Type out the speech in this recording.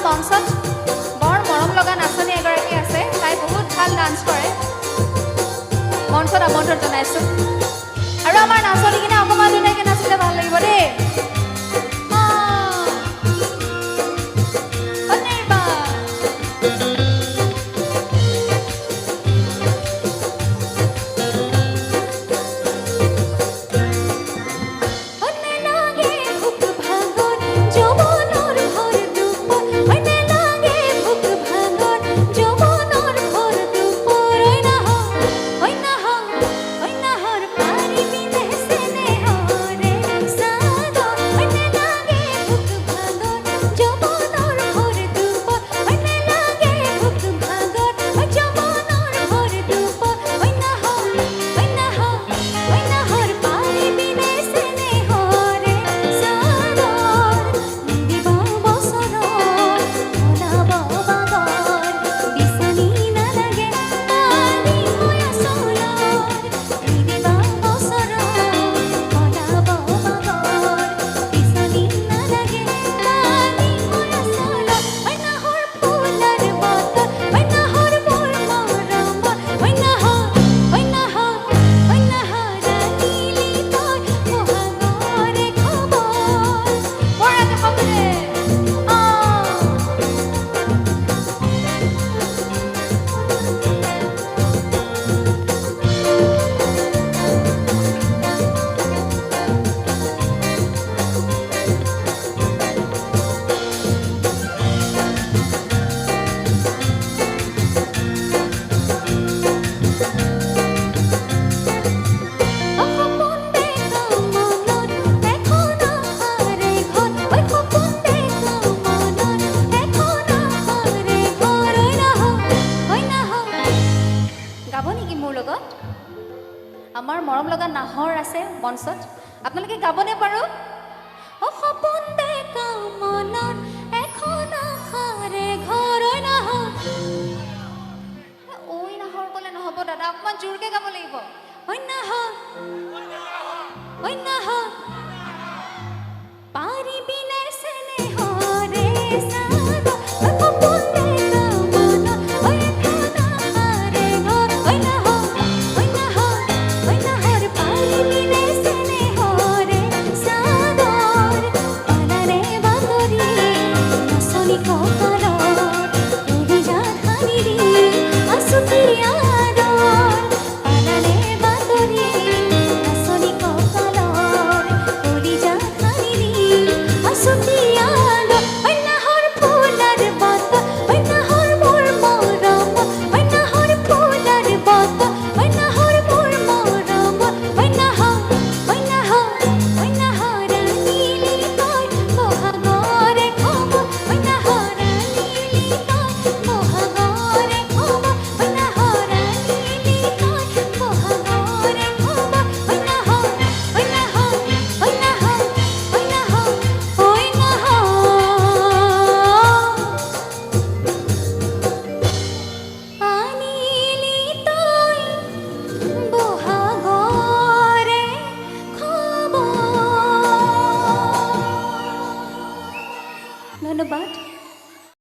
মঞ্চত বৰ মৰম লগা নাচনী এগৰাকী আছে, তাই বহুত ভাল ডান্স কৰে, মঞ্চত আমন্ত্ৰণ জনাইছোঁ। আৰু আমাৰ নাচনী কিনে অকণমান ধুনীয়াকৈ নাচিলে ভাল লাগিব দেই। আমাৰ মৰম লগা নাহৰ আছে মঞ্চত, আপোনালোকে গাবনে বাৰু? সপোন দেখা মনত এখন আশাৰে ঘৰ। ঐ নাহৰ ক'লে নহ'ব দাদা, অকণমান জোৰকে গাব লাগিব। ঐ নাহৰ, ঐ নাহৰ পাৰিবি নে চেনেহৰে চাব, সপোন দেখা মনত এখন আশাৰে ঘৰ। ঐ নাহৰ, ঐ নাহৰ, ঐ নাহৰ পাৰিবি নে চেনেহৰে চাদৰ, পানাৰে বাতৰি নাচনি কঁকালত ৰহি যা ধানিৰি আচুকি আদৰ, পানাৰে বাতৰি নাচনি কঁকালত ৰহি যা ধানিৰি আচুকি আদৰ। ঐ নাহৰ ফুলাৰ বত, ঐ নাহৰ মোৰ মৰম, ঐ নাহৰ ফুলাৰ বত, ঐ নাহৰ মোৰ মৰম। ঐ নাহৰ, ঐ নাহৰ, ঐ নাহৰ নীলি তই বহাগৰে খব, ঐ নাহৰ নীলি তই বহাগৰে খব, ঐ নাহৰ নীলি তই বহাগৰে খব। ঐ নাহৰ, ঐ নাহৰ, ঐ নাহৰ, ঐ নাহৰ, ঐ নাহৰ আনিলি তই বহাগৰে খব। ধন্যবাদ।